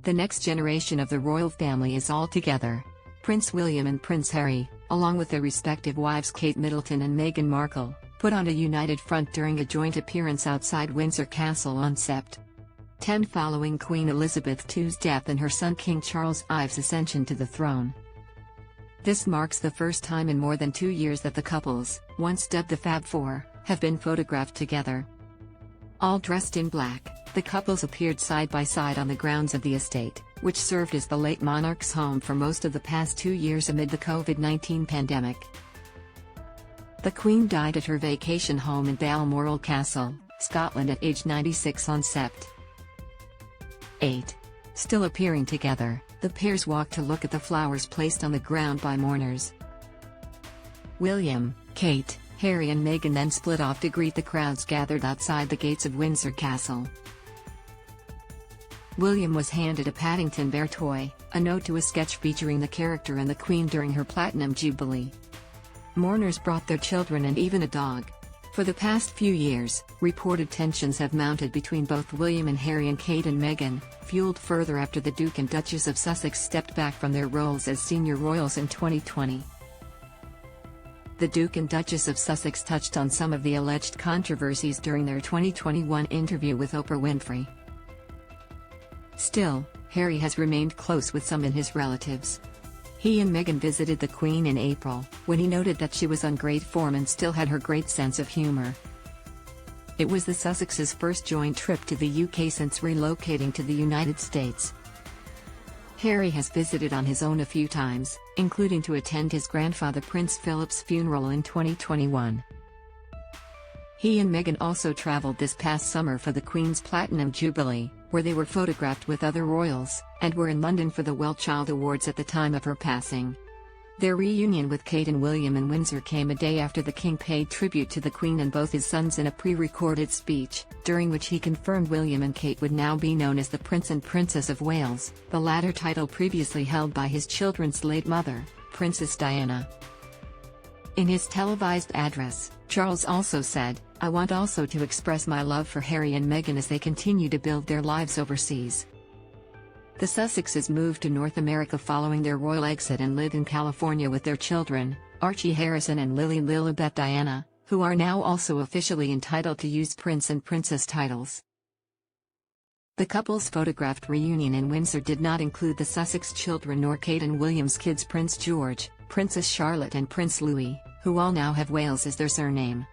The next generation of the royal family is all together. Prince William and Prince Harry, along with their respective wives Kate Middleton and Meghan Markle, put on a united front during a joint appearance outside Windsor Castle on Sept. 10 following Queen Elizabeth II's death and her son King Charles I's ascension to the throne. This marks the first time in more than 2 years that the couples, once dubbed the Fab Four, have been photographed together. All dressed in black, the couples appeared side by side on the grounds of the estate, which served as the late monarch's home for most of the past 2 years amid the COVID-19 pandemic. The Queen died at her vacation home in Balmoral Castle, Scotland at age 96 on Sept. 8. Still appearing together, the pairs walked to look at the flowers placed on the ground by mourners. William, Kate, Harry and Meghan then split off to greet the crowds gathered outside the gates of Windsor Castle. William was handed a Paddington Bear toy, a note to a sketch featuring the character and the Queen during her Platinum Jubilee. Mourners brought their children and even a dog. For the past few years, reported tensions have mounted between both William and Harry and Kate and Meghan, fueled further after the Duke and Duchess of Sussex stepped back from their roles as senior royals in 2020. The Duke and Duchess of Sussex touched on some of the alleged controversies during their 2021 interview with Oprah Winfrey. Still, Harry has remained close with some of his relatives. He and Meghan visited the Queen in April, when he noted that she was on great form and still had her great sense of humor. It was the Sussexes' first joint trip to the UK since relocating to the United States. Harry has visited on his own a few times, including to attend his grandfather Prince Philip's funeral in 2021. He and Meghan also traveled this past summer for the Queen's Platinum Jubilee, where they were photographed with other royals, and were in London for the Well Child Awards at the time of her passing. Their reunion with Kate and William in Windsor came a day after the King paid tribute to the Queen and both his sons in a pre-recorded speech, during which he confirmed William and Kate would now be known as the Prince and Princess of Wales, the latter title previously held by his children's late mother, Princess Diana. In his televised address, Charles also said, "I want also to express my love for Harry and Meghan as they continue to build their lives overseas." The Sussexes moved to North America following their royal exit and live in California with their children, Archie Harrison and Lilibet Diana, who are now also officially entitled to use Prince and Princess titles. The couple's photographed reunion in Windsor did not include the Sussex children nor Kate and William's kids Prince George, Princess Charlotte and Prince Louis, who all now have Wales as their surname.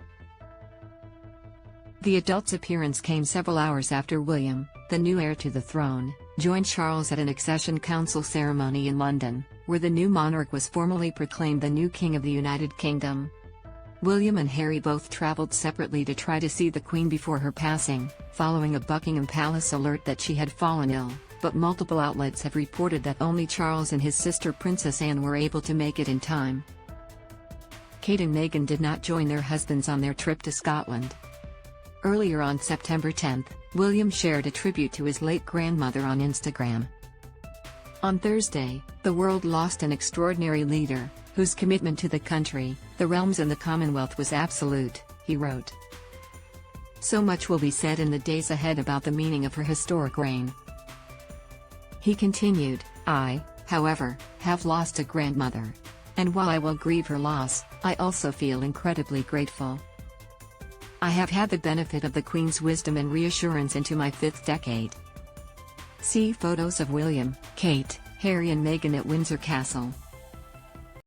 The adults' appearance came several hours after William, the new heir to the throne, joined Charles at an accession council ceremony in London, where the new monarch was formally proclaimed the new King of the United Kingdom. William and Harry both travelled separately to try to see the Queen before her passing, following a Buckingham Palace alert that she had fallen ill, but multiple outlets have reported that only Charles and his sister Princess Anne were able to make it in time. Kate and Meghan did not join their husbands on their trip to Scotland. Earlier on September 10, William shared a tribute to his late grandmother on Instagram. On Thursday, the world lost an extraordinary leader, whose commitment to the country, the realms and the Commonwealth was absolute, he wrote. So much will be said in the days ahead about the meaning of her historic reign. He continued, I, however, have lost a grandmother. And while I will grieve her loss, I also feel incredibly grateful. I have had the benefit of the Queen's wisdom and reassurance into my 5th decade. See photos of William, Kate, Harry and Meghan at Windsor Castle.